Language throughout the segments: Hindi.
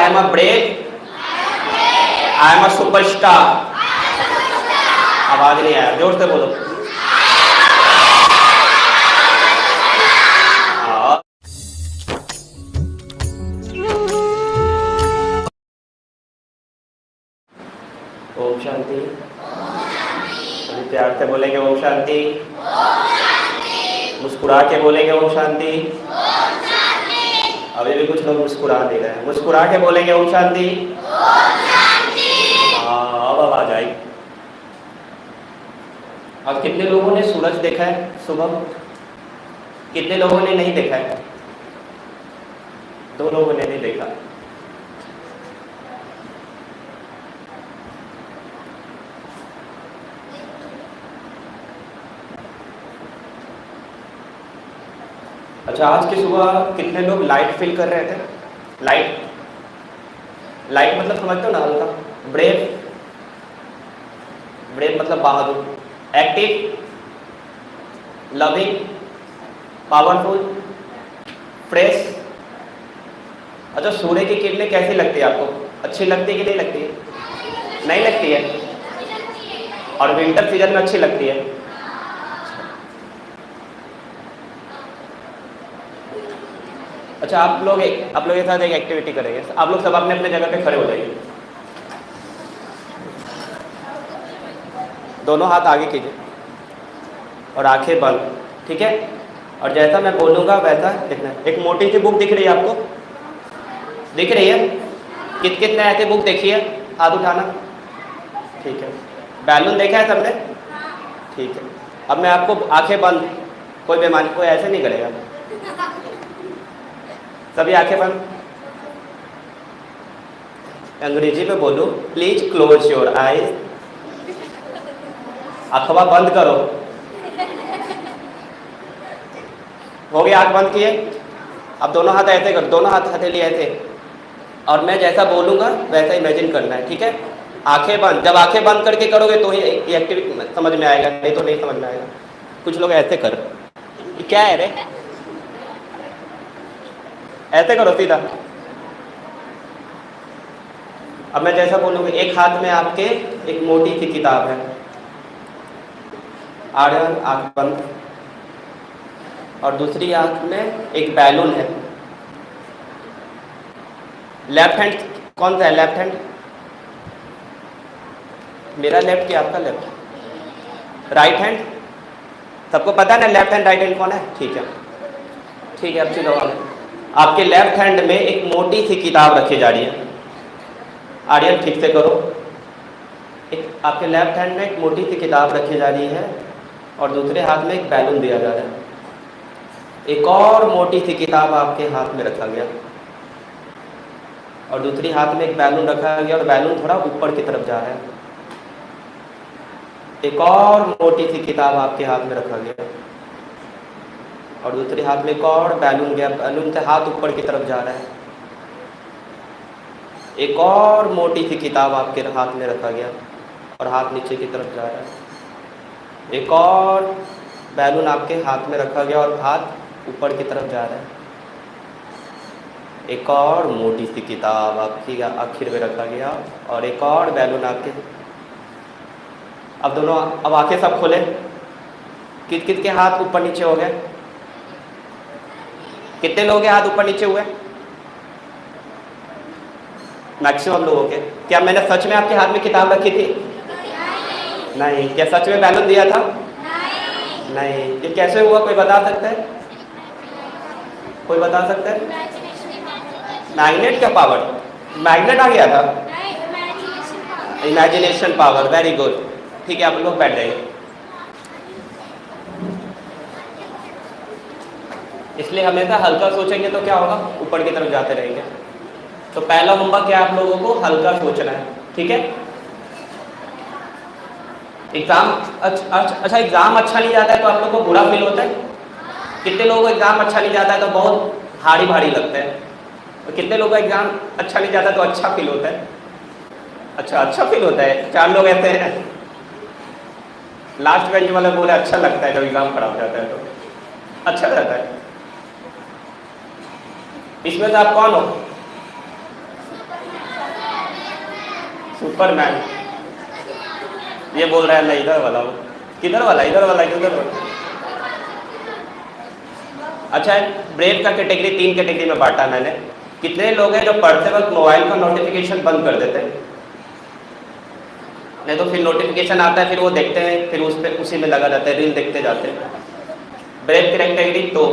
I am a brave, I am a superstar. आवाज नहीं आया, जोर से बोलो। ओम शांति। अभी प्यार से बोलेंगे ओम शांति। मुस्कुरा के बोलेंगे ओम शांति। अभी भी कुछ लोग मुस्कुरा नहीं रहे हैं, मुस्कुरा के बोलेंगे ओम शांति। हाँ, अब आवाज आई। अब कितने लोगों ने सूरज देखा है सुबह? कितने लोगों ने नहीं देखा है? 2 लोगों ने नहीं देखा। अच्छा, आज की सुबह कितने लोग लाइट फील कर रहे थे? लाइट, लाइट मतलब समझते हो ना, हल्का। ब्रेव, ब्रेव मतलब बहादुर, एक्टिव, लविंग, पावरफुल, फ्रेश। अच्छा, सूर्य की किरणें कैसी लगती है आपको? अच्छी लगती है कि नहीं लगती है? नहीं लगती है। और विंटर सीजन में अच्छी लगती है। अच्छा, आप लोग के साथ एक एक्टिविटी करेंगे। आप लोग सब अपने अपने जगह पे खड़े हो जाइए। दोनों हाथ आगे कीजिए और आंखें बंद, ठीक है? और जैसा मैं बोलूँगा वैसा देखना है। एक मोटी सी बुक दिख रही है आपको? दिख रही है? कितने ऐसे बुक देखी है? हाथ उठाना। ठीक है। बैलून देखा है सबने? ठीक है। अब मैं आपको आंखें बंद, कोई बेईमानी, कोई ऐसे नहीं करेगा। सभी आंखें बंद। अंग्रेजी में बोलो, प्लीज क्लोज योर आईज। आंखें बंद करो। हो गया, आंख बंद किए। अब दोनों हाथ ऐसे करो, दोनों हाथ हथेली ऐसे, और मैं जैसा बोलूँगा वैसा इमेजिन करना है, ठीक है? आंखें बंद। जब आंखें बंद करके करोगे तो ही ये एक्टिविटी समझ में आएगा, नहीं तो नहीं समझ में आएगा। कुछ लोग ऐसे कर, क्या है रे? ऐसे करो सीधा। अब मैं जैसा बोलूँगा, एक हाथ में आपके एक मोटी सी किताब है, आर्यन आंख बंद, और दूसरी आंख में एक बैलून है। लेफ्ट हैंड कौन सा है? लेफ्ट हैंड मेरा लेफ्ट कि आपका लेफ्ट? Right hand? सबको पता है ना लेफ्ट हैंड राइट हैंड कौन है? ठीक है, ठीक है। अब चलो, आपके लेफ्ट हैंड में एक मोटी सी किताब रखी जा रही है। आर्यन ठीक से करो। आपके लेफ्ट हैंड में एक मोटी सी किताब रखी जा रही है और दूसरे हाथ में एक बैलून दिया जा रहा है। एक और मोटी सी किताब आपके हाथ में रखा गया और दूसरी हाथ में एक बैलून रखा गया और बैलून थोड़ा ऊपर की तरफ जा रहा है। एक और मोटी सी किताब आपके हाथ में रखा गया और दूसरे हाथ में एक और बैलून गया, बैलून से हाथ ऊपर की तरफ जा रहा है। एक और मोटी सी किताब आपके हाथ में रखा गया और हाथ नीचे की तरफ जा रहा है। एक और बैलून आपके हाथ में रखा गया और हाथ ऊपर की तरफ जा रहा है। एक और मोटी सी किताब आपकी आखिर में रखा गया और एक और बैलून आपके। अब दोनों, अब आंखें सब खोले। किस किस के हाथ ऊपर नीचे हो गए? कितने लोगों के हाथ ऊपर नीचे हुए? मैक्सिमम लोगों के। क्या मैंने सच में आपके हाथ में किताब रखी थी? नहीं। क्या सच में बैलून दिया था? नहीं। ये कैसे हुआ, कोई बता सकता है? कोई बता सकता है? मैग्नेट का पावर, मैग्नेट आ गया था। Imagination power, very good. ठीक है, आप लोग बैठ जाइए। इसलिए हमेशा हल्का सोचेंगे तो क्या होगा, ऊपर की तरफ जाते रहेंगे। तो पहला होमवर्क क्या आप लोगों को हल्का सोचना है, ठीक है? एग्जाम अच्छा एग्जाम अच्छा नहीं जाता है तो आप लोग को बुरा फील होता है? कितने लोगों को एग्जाम अच्छा नहीं जाता है तो बहुत भारी भारी लगता है? और कितने लोगों का एग्जाम अच्छा नहीं जाता तो अच्छा फील होता है? अच्छा फील होता है। 4 लोग ऐसे हैं। लास्ट बेंच वाले बोले अच्छा लगता है जब एग्जाम खराब जाता है तो अच्छा रहता है। इसमें से आप कौन हो? सुपरमैन। ये बोल रहा है मैं इधर वाला हूँ। किधर वाला? इधर वाला किधर वाला? अच्छा, ब्रेव का कैटेगरी 3 कैटेगरी में बांटा मैंने। कितने लोग हैं जो पढ़ते वक्त मोबाइल का नोटिफिकेशन बंद कर देते हैं? नहीं तो फिर नोटिफिकेशन आता है, फिर वो देखते हैं, फिर उस पर उसी में लगा रहता है, रील देखते जाते हैं। ब्रेव की कैटेगरी 2।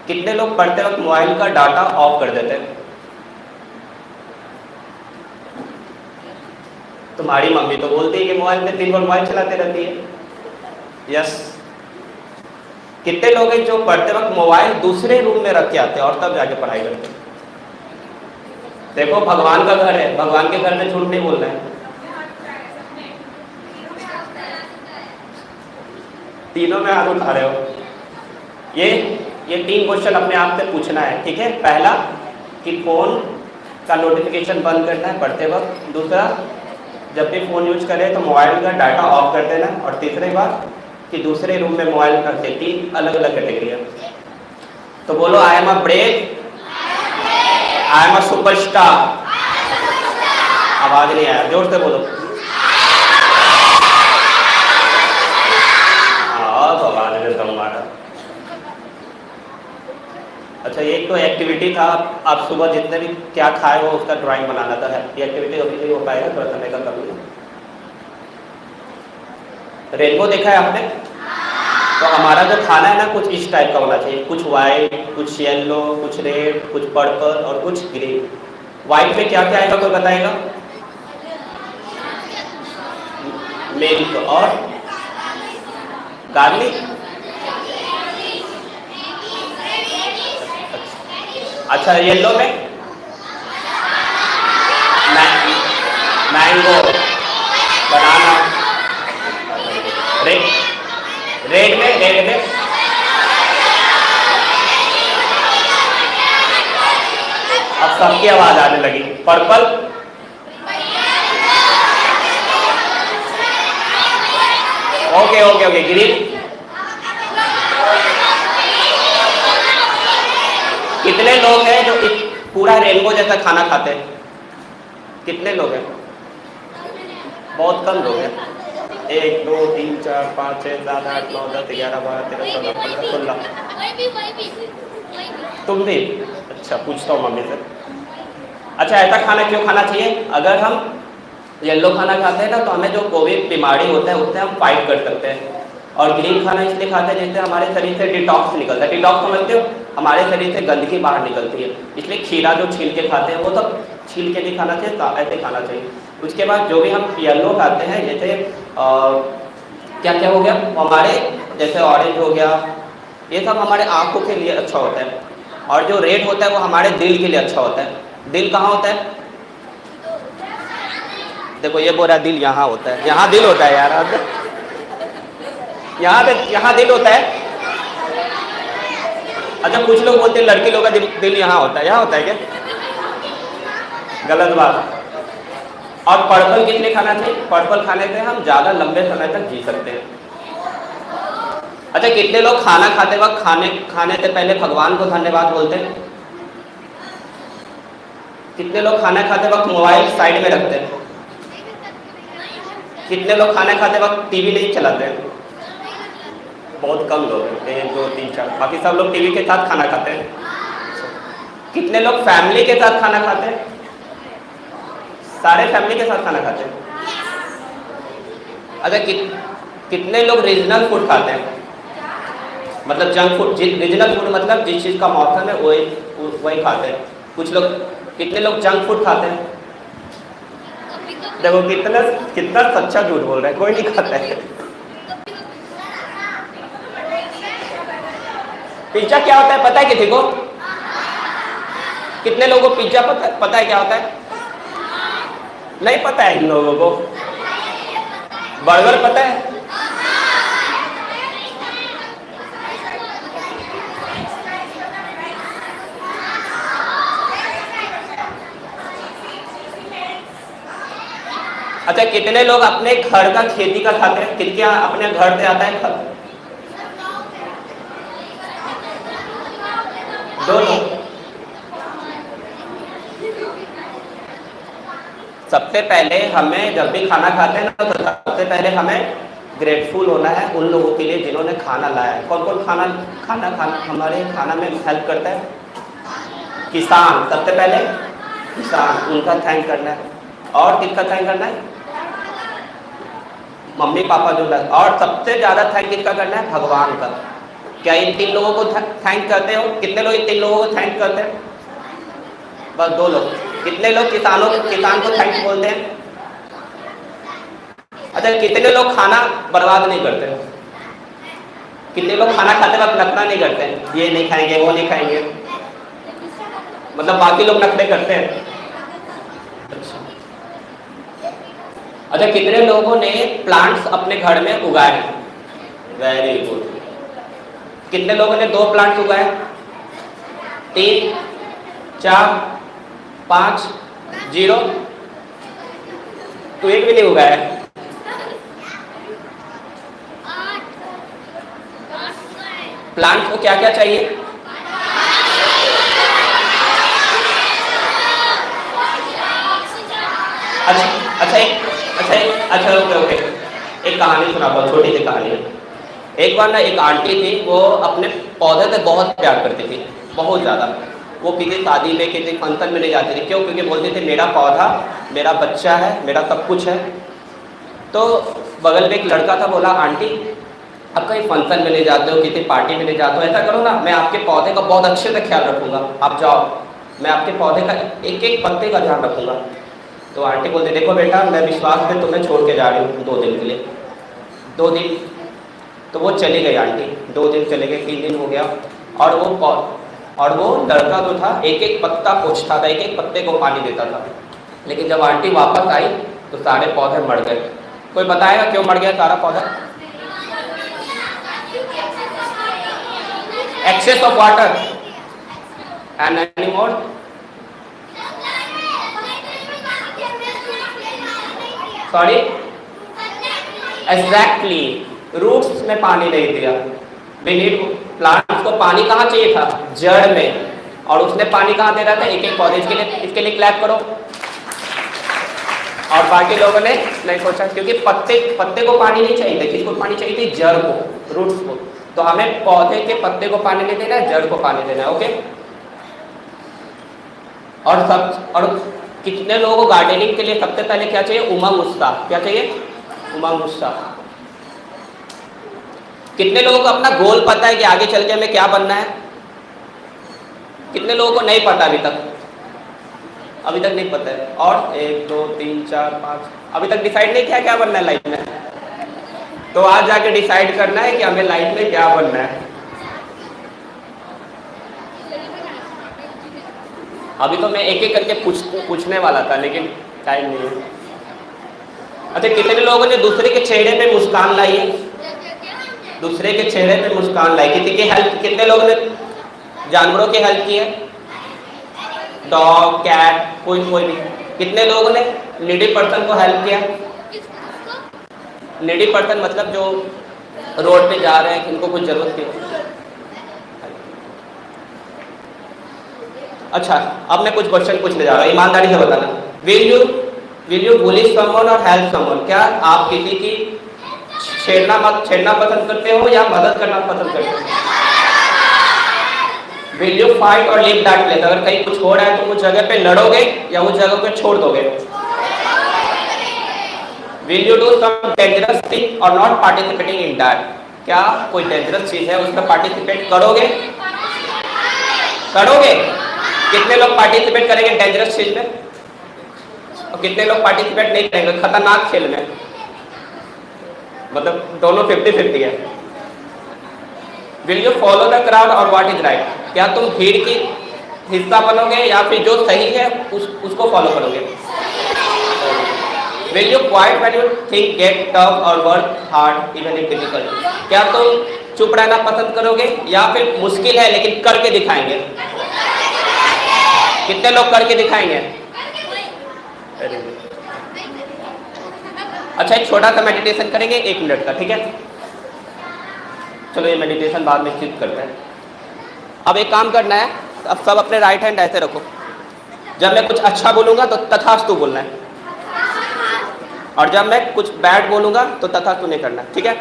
कितने लोग पढ़ते वक्त मोबाइल का डाटा ऑफ कर देते हैं? तुम्हारी मम्मी तो बोलती है कि मोबाइल में दिन भर मोबाइल चलाते रहती है। यस। कितने लोग हैं जो पढ़ते वक्त मोबाइल दूसरे रूम में रख के आते हैं और तब जाके पढ़ाई करते हैं? देखो, भगवान का घर है, भगवान के घर में झूठ नहीं बोलना है। तीनों में हाथ उठा रहे हो। ये 3 क्वेश्चन अपने आप से पूछना है, ठीक है? पहला कि फोन का नोटिफिकेशन बंद करना है पढ़ते वक्त। दूसरा, जब भी फ़ोन यूज करें तो मोबाइल का डाटा ऑफ कर देना। और तीसरी बात कि दूसरे रूम में मोबाइल रखते। 3 अलग अलग कैटेगरी है। तो बोलो, I am a brave, I am a superstar. आवाज नहीं आया, जोर से बोलो। आवाज में दम मारा। अच्छा, ये तो एक्टिविटी था। आप सुबह जितने भी क्या खाए हो उसका ड्राइंग बनाना था। ये एक्टिविटी अभी नहीं हो पाएगा, थोड़ा समय का कमी है। रेनबो देखा है आपने? तो हमारा जो खाना है ना, कुछ इस टाइप का होना चाहिए। कुछ वाइट, कुछ येलो, कुछ रेड, कुछ पर्पल और कुछ ग्रीन। वाइट में क्या क्या आएगा, कोई बताएगा? मिल्क और गार्लिक। अच्छा, येलो में मैंगो, बनाना। रेड में अब सबकी आवाज आने लगी। Purple, okay. ग्रीन। कितने लोग हैं जो पूरा रेनबो जैसा खाना खाते हैं? कितने लोग हैं? बहुत कम लोग हैं। 1 2 3 4 5 6 7 8 9 10 11 12 13 14 15 16। तुम भी? अच्छा, पूछता हूँ मम्मी से। अच्छा, ऐसा खाना क्यों खाना चाहिए? अगर हम येलो खाना खाते हैं ना, तो हमें जो कोविड बीमारी होता है उससे हम फाइट कर सकते हैं। और ग्रीन खाना इसलिए खाते हैं जिससे हमारे शरीर से डिटॉक्स निकलता है। डिटॉक्स समझते हो? हमारे शरीर से गंदगी बाहर निकलती है। इसलिए खीरा जो छील के खाते हैं वो सब छील के नहीं खाना चाहिए, ऐसे खाना चाहिए। उसके बाद जो भी हम येलो खाते हैं, जैसे क्या क्या हो गया हमारे, जैसे ऑरेंज हो गया, ये सब हमारे आंखों के लिए अच्छा होता है। और जो रेड होता है वो हमारे दिल के लिए अच्छा होता है। दिल कहाँ होता है? देखो, ये बोल रहा है दिल यहाँ होता है। यहाँ दिल होता है यार, यहाँ दिल होता है। अच्छा, कुछ लोग बोलते हैं लड़की लोग का दिल यहाँ होता है। यहाँ होता है क्या? गलत बात। और पर्पल किस लिए खाना चाहिए? पर्पल खाने से हम ज़्यादा लंबे समय तक जी सकते हैं। अच्छा, कितने लोग खाना खाते वक्त खाने से पहले भगवान को धन्यवाद बोलते हैं? कितने लोग खाना खाते वक्त मोबाइल साइड में रखते हैं? कितने लोग खाना खाते वक्त टीवी नहीं चलाते हैं? बहुत कम लोग हैं। 1 2 3 4। बाकी सब लोग टीवी के साथ खाना खाते हैं। कितने लोग फैमिली के साथ खाना खाते हैं? सारे फैमिली के साथ खाना खाते हैं। अच्छा, कितने लोग रीजनल फूड खाते हैं? मतलब जंक फूड। रीजनल फूड मतलब जिस चीज़ का मौसम है वही खाते हैं। कुछ लोग, कितने लोग जंक फूड खाते हैं? देखो कितना सच्चा झूठ बोल रहा है, कोई नहीं खाता है। पिज्जा क्या होता है पता है किसी को? कितने लोगों को पिज्जा पता है क्या होता है? नहीं पता है इन लोगों को। बर्गर पता है? अच्छा, कितने लोग अपने घर का खेती का खाते हैं? कितने अपने घर से आता है खत? दोनों। सबसे पहले हमें जब भी खाना खाते हैं ना, तो सबसे पहले हमें ग्रेटफुल होना है उन लोगों के लिए जिन्होंने खाना लाया है। कौन कौन खाना हमारे खाना में हेल्प करता है? किसान, सबसे पहले किसान, उनका थैंक करना है। और किसका थैंक करना है? मम्मी पापा जो लग। और सबसे ज़्यादा थैंक किसका करना है? भगवान का। क्या इन 3 लोगों को थैंक करते हो? कितने लोग इन 3 लोगों को थैंक करते हैं? बस 2 लोग। कितने लोग किसान को थैंक्स बोलते हैं? अच्छा, कितने लोग खाना बर्बाद नहीं करते? कितने लोग खाना खाते वक्त नखरा नहीं करते हैं, ये नहीं खाएंगे वो नहीं खाएंगे, मतलब बाकी लोग नखरे करते हैं? अच्छा, कितने लोगों ने प्लांट्स अपने घर में उगाए? Very good. कितने लोगों ने 2 प्लांट्स उगाए? 3, 4, 5, 0? तो एक भी नहीं उगाया। प्लांट को क्या क्या चाहिए? अच्छा, ओके। एक कहानी सुनाता हूँ, छोटी सी कहानी है। एक बार ना एक आंटी थी, वो अपने पौधे से बहुत प्यार करती थी, बहुत ज़्यादा। वो किसी शादी में किसी फंक्शन में नहीं जाती थी। क्यों? क्योंकि बोलती थी मेरा पौधा मेरा बच्चा है, मेरा सब कुछ है। तो बगल में एक लड़का था, बोला आंटी अब कहीं फंक्शन में नहीं जाते हो, किसी पार्टी में नहीं जाते हो, ऐसा करो ना, मैं आपके पौधे का बहुत अच्छे से ख्याल रखूँगा, आप जाओ, मैं आपके पौधे का एक एक पत्ते का ध्यान रखूँगा। तो आंटी बोलती देखो बेटा, मैं विश्वास में तुम्हें छोड़ के जा रही हूँ 2 दिन के लिए। 2 दिन तो वो चली गई आंटी, 2 दिन चले गए, 3 दिन हो गया, और वो लड़का जो था एक एक पत्ता पोंछता था, एक एक पत्ते को पानी देता था। लेकिन जब आंटी वापस आई तो सारे पौधे मर गए। कोई बताएगा क्यों मर गया सारा पौधा? Excess of water and any more? Sorry, exactly, roots में पानी नहीं दिया। प्लांट्स को पानी कहाँ चाहिए था? जड़ में। और उसने पानी कहाँ दे रहा था? एक एक पौधे। इसके लिए क्लैप करो। और बाकी लोगों ने नहीं सोचा, क्योंकि पत्ते को पानी नहीं चाहिए था। किसको पानी चाहिए थी? जड़ को, रूट्स को। तो हमें पौधे के पत्ते को पानी नहीं देना है, जड़ को पानी देना है। ओके। और कितने लोगों को गार्डनिंग के लिए सबसे पहले क्या चाहिए? उमंग उत्साह। क्या चाहिए? उमंग उत्साह। कितने लोगों को अपना गोल पता है कि आगे चल के हमें क्या बनना है? कितने लोगों को नहीं पता अभी तक? अभी तक नहीं पता है। और 1, 2, 3, 4, 5 अभी तक डिसाइड नहीं किया क्या बनना है लाइफ में? तो आज जाके डिसाइड करना है कि हमें लाइफ में क्या बनना है। अभी तो मैं एक एक करके पूछने वाला था, लेकिन टाइम नहीं है। अच्छा, कितने लोगों ने दूसरे के चेहरे पे मुस्कान लाई है? दूसरे के चेहरे पे मुस्कान लाई। किसी की हेल्प, कितने लोगों ने जानवरों की हेल्प की है? डॉग, कैट, कोई भी। कितने लोगों ने नीडी पर्सन को हेल्प किया? नीडी पर्सन मतलब जो रोड पे जा रहे हैं, किनको कुछ जरूरत है। अच्छा, अब मैं कुछ क्वेश्चन पूछने जा रहा हूँ, ईमानदारी से बताना। विल यू बुली समवन और हेल्प समवन? क्या आप किसी की छेड़ना पसंद करते हो या मदद करना पसंद करते हो? विल यू फाइट और लीव दैट प्लेस? अगर कहीं कुछ हो रहा है तो उस जगह पे लड़ोगे या उस जगह पे छोड़ दोगे? Will you do some dangerous thing or not participating in that? क्या कोई डेंजरस चीज है उसमें पार्टिसिपेट करोगे? कितने लोग पार्टिसिपेट करेंगे डेंजरस चीज में और कितने लोग पार्टिसिपेट नहीं करेंगे खतरनाक खेल में? मतलब दोनों 50-50 है। Will you follow the crowd और व्हाट इज राइट? क्या तुम भीड़ की हिस्सा बनोगे या फिर जो सही है उसको फॉलो करोगे? Will you quite when you think get tough और work hard even if difficult? क्या तुम चुप रहना पसंद करोगे या फिर मुश्किल है लेकिन करके दिखाएंगे? कितने लोग करके दिखाएंगे? अच्छा, एक छोटा सा मेडिटेशन करेंगे 1 मिनट का, ठीक है? चलो ये मेडिटेशन बाद में क्लिक करते हैं। अब एक काम करना है, अब सब अपने राइट हैंड ऐसे रखो। जब मैं कुछ अच्छा बोलूँगा तो तथास्तु बोलना है। और जब मैं कुछ बैड बोलूंगा तो तथास्तु नहीं करना, ठीक है?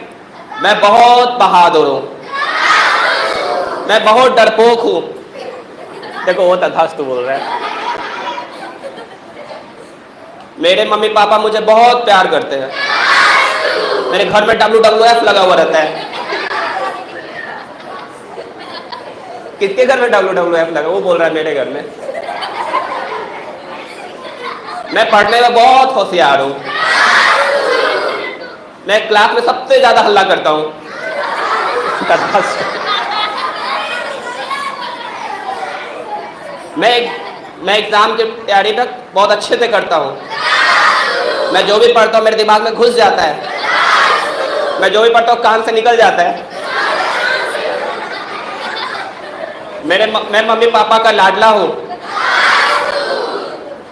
मैं बहुत बहादुर हूं, मैं बहुत डरपोक हूं। देखो वो तथास्तु बोल रहा है। मेरे मम्मी पापा मुझे बहुत प्यार करते हैं, मेरे घर में WWF लगा हुआ रहता है। किसके घर में WWF लगा? वो बोल रहा है मेरे घर में। मैं पढ़ने में बहुत होशियार हूं, मैं क्लास में सबसे ज्यादा हल्ला करता हूं। मैं एग्जाम की तैयारी तक बहुत अच्छे से करता हूं। मैं जो भी पढ़ता हूं मेरे दिमाग में घुस जाता है, मैं जो भी पढ़ता हूं कान से निकल जाता है। मैं मम्मी पापा का लाडला हूं,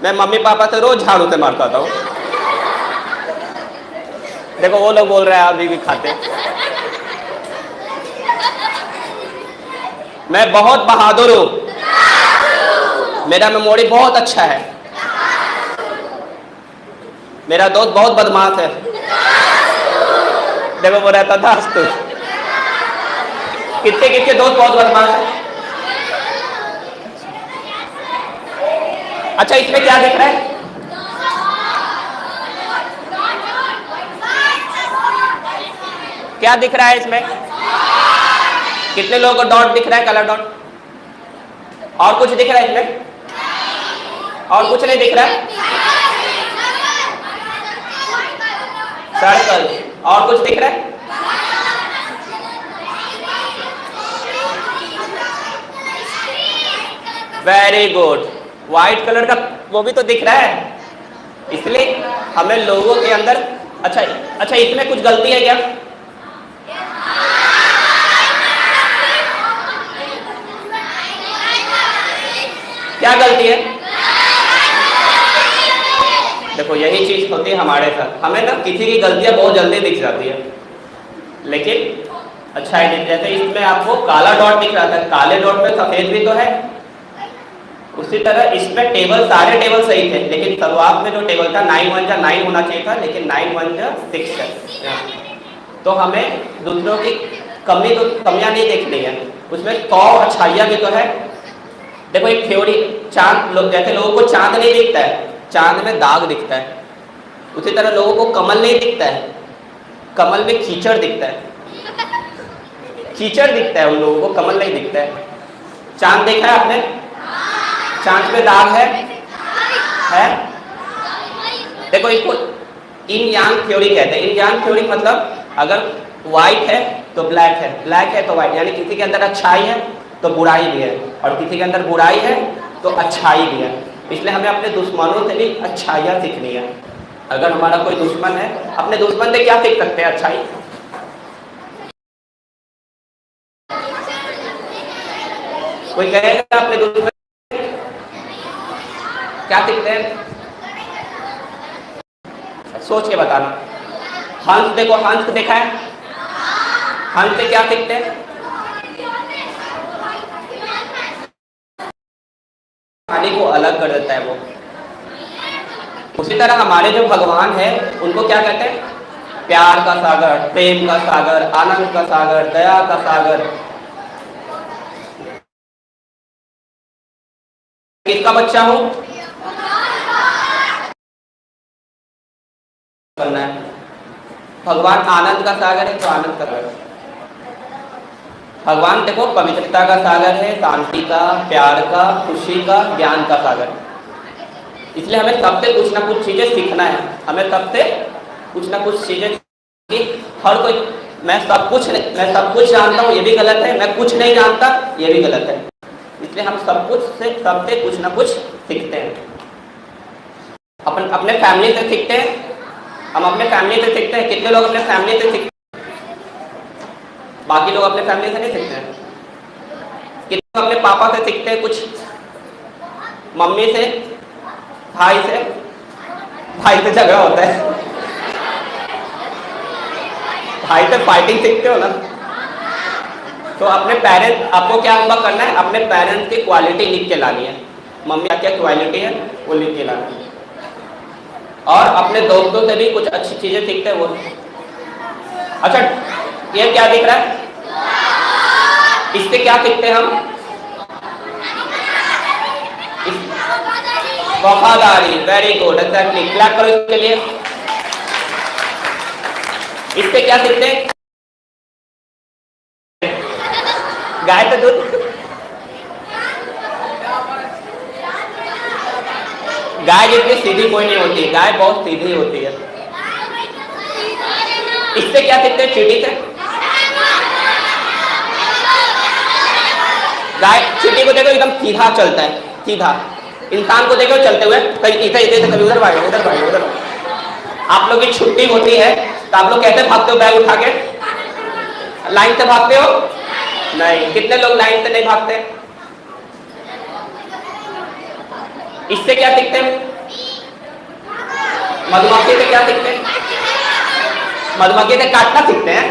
मैं मम्मी पापा से रोज झाड़ू से मारता था। देखो वो लोग बोल रहे हैं अभी भी खाते। मैं बहुत बहादुर हूं, मेरा मेमोरी बहुत अच्छा है। मेरा दोस्त बहुत बदमाश है। देखो वो रहता था अस्तु। कितने कितने दोस्त बहुत बदमाश है। अच्छा इसमें क्या दिख रहा है? क्या दिख रहा है इसमें? कितने लोगों को डॉट दिख रहा है, कलर डॉट? और कुछ दिख रहा है इसमें? और कुछ नहीं दिख रहा है? सर्कल। और कुछ दिख रहा है? Very good. व्हाइट कलर का वो भी तो दिख रहा है, इसलिए हमें लोगों के अंदर अच्छा इसमें कुछ गलती है क्या? क्या गलती है? देखो यही चीज होती है हमारे साथ, हमें ना किसी की गलतियां बहुत जल्दी दिख जाती है, लेकिन अच्छा है जैसे इसमें आपको काला डॉट दिख रहा था, काले डॉट में सफेद भी तो है। उसी तरह इसमें टेबल, सारे टेबल सही थे, लेकिन शुरुआत में जो टेबल था 9 1 जा 9 होना चाहिए था, लेकिन 9 1 जा 6 है। तो हमें दूसरों की कमियां नहीं देखनी है, उसमें 100 अच्छाइयां भी तो है। देखो एक थ्योरी, चांद जैसे लोगों को चांद नहीं दिखता है, चांद में दाग दिखता है, उसी तरह लोगों को कमल नहीं दिखता है, कमल में कीचड़ दिखता है। कीचड़ दिखता है उन लोगों को, कमल नहीं दिखता है। चांद देखा है आपने? चांद पे दाग है? देखो इसको इन यांग थ्योरी कहते हैं। इन यांग थ्योरी मतलब अगर व्हाइट है तो ब्लैक है, ब्लैक है तो व्हाइट, यानी किसी के अंदर अच्छाई है तो बुराई भी है, और किसी के अंदर बुराई है तो अच्छाई भी है। इसलिए हमें अपने दुश्मनों से भी अच्छाइयाँ सीखनी है। अगर हमारा कोई दुश्मन है, अपने दुश्मन से क्या सीख सकते हैं? अच्छाई। कोई कहेगा अपने दुश्मन क्या सीखते हैं? सोच के बताना। हंस देखो, हंस देखा है? हंस से क्या सीखते हैं? पानी को अलग कर देता है वो। उसी तरह हमारे जो भगवान है उनको क्या कहते हैं? प्यार का सागर, प्रेम का सागर, आनंद का सागर, दया का सागर। किसका बच्चा हूं? करना है। भगवान आनंद का सागर है तो आनंद का सागर। भगवान देखो पवित्रता का सागर है, शांति का, प्यार का, खुशी का, ज्ञान का सागर। इसलिए हमें सबसे कुछ ना कुछ चीजें सीखना है। हमें सबसे कुछ ना कुछ चीजें, हर कोई मैं सब कुछ जानता हूँ ये भी गलत है, मैं कुछ नहीं जानता ये भी गलत है। इसलिए हम सबसे कुछ ना कुछ सीखते हैं। अपने फैमिली से सीखते हैं। हम अपने फैमिली से सीखते हैं। कितने लोग अपने फैमिली से सीखते हैं? बाकी लोग अपने फैमिली से नहीं सीखते हैं। कितने लोग अपने पापा से सीखते हैं, कुछ मम्मी से, भाई से झगड़ा होता है, भाई से फाइटिंग सीखते हो ना। तो अपने पेरेंट्स, आपको क्या होमवर्क करना है? अपने पेरेंट्स की क्वालिटी लिख के लानी है। मम्मी क्या क्या क्वालिटी है वो लिख के लानी है। और अपने दोस्तों से भी कुछ अच्छी चीजें सीखते हैं वो। अच्छा, ये क्या दिख रहा है? इससे क्या सीखते हैं हम? वफादारी। वेरी गुड, एग्जैक्टली, क्लैप करो इसके लिए। इससे क्या सीखते हैं? गाय तो दूध, गाय जितनी सीधी कोई नहीं होती, गाय बहुत सीधी होती है। इससे क्या सीखते हैं? चींटी से। गाय, चींटी को देखो एकदम सीधा चलता है, सीधा। इंसान को देखो चलते हुए कहीं इधर इधर, कभी उधर भागो, उधर भागो, उधर। आप लोग की छुट्टी होती है तो आप लोग कैसे भागते हो? बैग उठा के लाइन से भागते हो? नहीं। कितने लोग लाइन से नहीं भागते? इससे क्या सीखते हैं? मधुमक्खी से क्या सीखते हैं? मधुमक्खी से काटना सीखते हैं।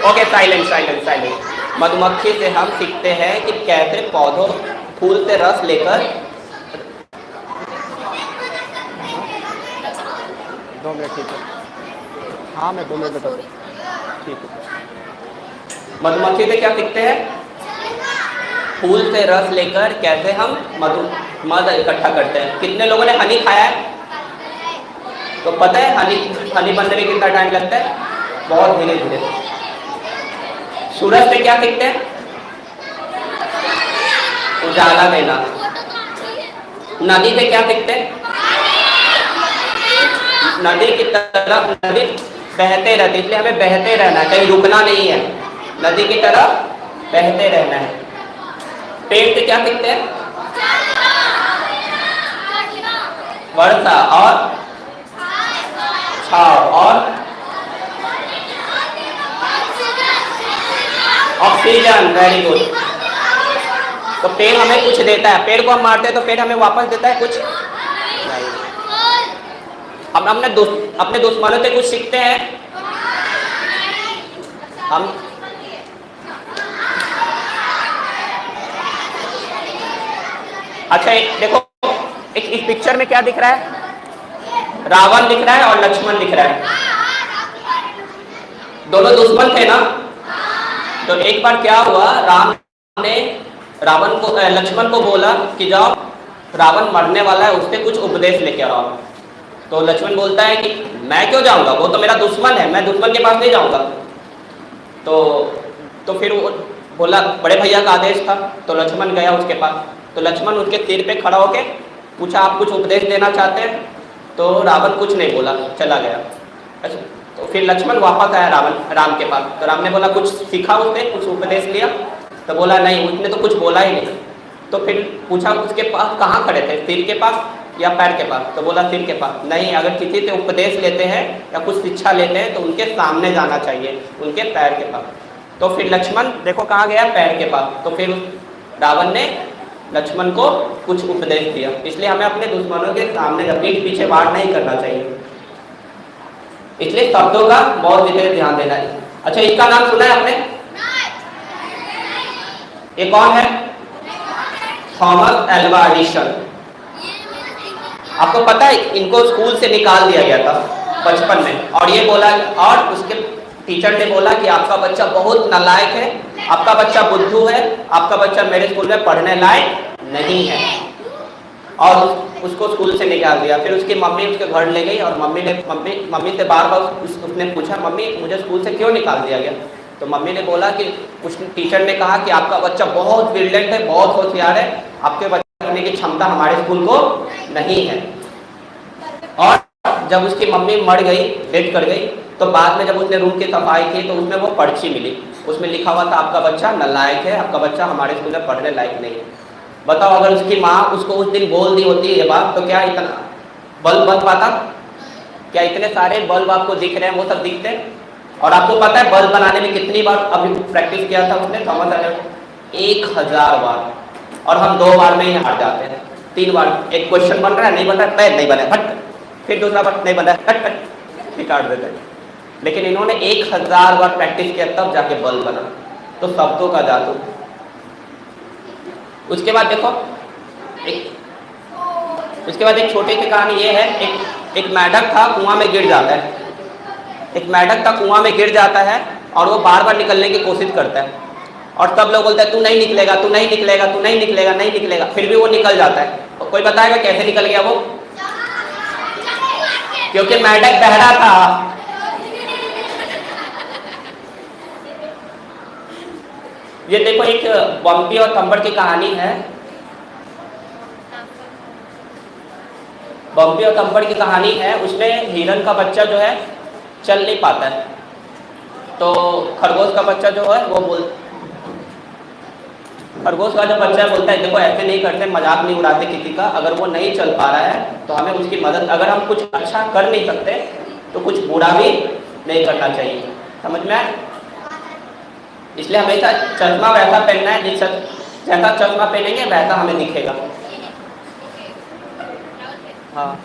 Okay, silent silent silent. मधुमक्खी से हम सीखते हैं कि कैसे पौधों, फूल से रस लेकर। 2 मिनट, ठीक है। हाँ, मैं 2 मिनट बता, ठीक है। मधुमक्खी से क्या सीखते हैं? फूल से रस लेकर कैसे हम मध इकट्ठा करते हैं। कितने लोगों ने हनी खाया है? तो पता है हनी बनने में कितना टाइम लगता है? बहुत धीरे धीरे। सूरज से क्या सीखते हैं? उजाला देना। नदी से क्या सीखते हैं? नदी की तरफ, नदी बहते रहती, इसलिए हमें बहते रहना है, कहीं रुकना नहीं है, नदी की तरफ बहते रहना है। पेड़ से क्या सीखते हैं? वर्षा और छाव और ऑक्सीजन। Very good. तो पेड़ हमें कुछ देता है, पेड़ को हम मारते हैं तो पेड़ हमें वापस देता है कुछ नहीं। हम अपने दुश्मनों से कुछ सीखते हैं हम। अच्छा, देखो इस पिक्चर में क्या दिख रहा है? रावण दिख रहा है और लक्ष्मण दिख रहा है। दोनों दुश्मन थे ना? तो एक बार क्या हुआ, राम ने लक्ष्मण को बोला कि जाओ, रावण मरने वाला है, उससे कुछ उपदेश लेके आओ। तो लक्ष्मण बोलता है कि मैं क्यों जाऊंगा, वो तो मेरा दुश्मन है, मैं दुश्मन के पास नहीं जाऊंगा। तो फिर वो बोला, बड़े भैया का आदेश था, तो लक्ष्मण गया उसके पास। तो लक्ष्मण उसके सिर पे खड़ा होके पूछा, आप कुछ उपदेश देना चाहते हैं? तो रावण कुछ नहीं बोला, चला गया। अच्छा, तो फिर लक्ष्मण वापस आया राम के पास। तो राम ने बोला, कुछ सीखा उसने, कुछ उपदेश लिया? तो बोला नहीं, उसने तो कुछ बोला ही नहीं। तो फिर पूछा, उसके पास कहाँ खड़े थे, सिर के पास या पैर के पास? तो बोला सिर के पास। नहीं, अगर किसी से उपदेश लेते हैं या कुछ शिक्षा लेते हैं तो उनके सामने जाना चाहिए, उनके पैर के पास। तो फिर लक्ष्मण देखो कहाँ गया, पैर के पास। तो फिर रावण ने लक्ष्मण को कुछ उपदेश दिया। इसलिए हमें अपने दुश्मनों के सामने पीठ पीछे वार नहीं करना चाहिए, इसलिए शब्दों का बहुत विशेष ध्यान देना है। अच्छा, इसका नाम सुना है आपने? ये कौन है? Thomas Alva Edison. आपको पता है इनको स्कूल से निकाल दिया गया था बचपन में, और ये बोला, और उसके टीचर ने बोला कि आपका बच्चा बहुत नालायक है, आपका बच्चा बुद्धू है, आपका बच्चा मेरे स्कूल में पढ़ने लायक नहीं है, और उसको स्कूल से निकाल दिया। फिर उसकी मम्मी उसके घर ले गई और मम्मी से बार बार उसने पूछा, मम्मी मुझे स्कूल से क्यों निकाल दिया गया? तो मम्मी ने बोला कि उस टीचर ने कहा कि आपका बच्चा बहुत ब्रिलियंट है, बहुत होशियार है, आपके बच्चे करने की क्षमता हमारे स्कूल को नहीं है। और जब उसकी मम्मी मर गई, डेथ कर गई, तो बाद में जब उसने रूम की सफाई की तो उसमें वो पर्ची मिली, उसमें लिखा हुआ था आपका बच्चा नालायक है, आपका बच्चा हमारे स्कूल में पढ़ने लायक नहीं है। बताओ, अगर उसकी माँ उसको उस दिन बोल दी होती ये बात, तो क्या इतना बल्ब बन पाता? क्या इतने सारे बल्ब आपको दिख रहे हैं, वो सब दिखते हैं? और आपको पता है बल्ब बनाने में कितनी बार अभी प्रैक्टिस किया था उसने, थॉमस एल्वा? 1000 बार। और हम 2 बार में ही हार जाते हैं, 3 बार। एक क्वेश्चन बन रहा है, नहीं बन रहा है, पैर नहीं बना, फट। फिर दूसरा बार नहीं बना, फट फट, फिर काट देते हैं। लेकिन इन्होंने 1000 बार प्रैक्टिस किया तब जाके बल्ब बना। तो शब्दों का जादू। उसके बाद देखो, उसके बाद एक छोटी सी कहानी ये है, एक मेंढक था, कुआं में गिर जाता है। एक मेंढक था, कुआं में गिर जाता है और वो बार बार निकलने की कोशिश करता है और सब लोग बोलते हैं तू नहीं निकलेगा, तू नहीं निकलेगा, तू नहीं निकलेगा, नहीं निकलेगा, फिर भी वो निकल जाता है। तो कोई बताएगा कैसे निकल गया वो? क्योंकि मेंढक बहरा था। ये देखो एक बम्पी और थंबड़ की कहानी है। बम्पी और थंबड़ की कहानी है। उसमें हिरन का बच्चा जो है चल नहीं पाता है, तो खरगोश का बच्चा जो है वो खरगोश का जो बच्चा बोलता है देखो ऐसे नहीं करते, मजाक नहीं उड़ाते किसी का, अगर वो नहीं चल पा रहा है तो हमें उसकी मदद, अगर हम कुछ अच्छा कर नहीं सकते तो कुछ बुरा भी नहीं करना चाहिए। समझ में आए? इसलिए हमेशा चश्मा वैसा पहनना है, जैसा चश्मा पहनेंगे वैसा हमें दिखेगा। हाँ।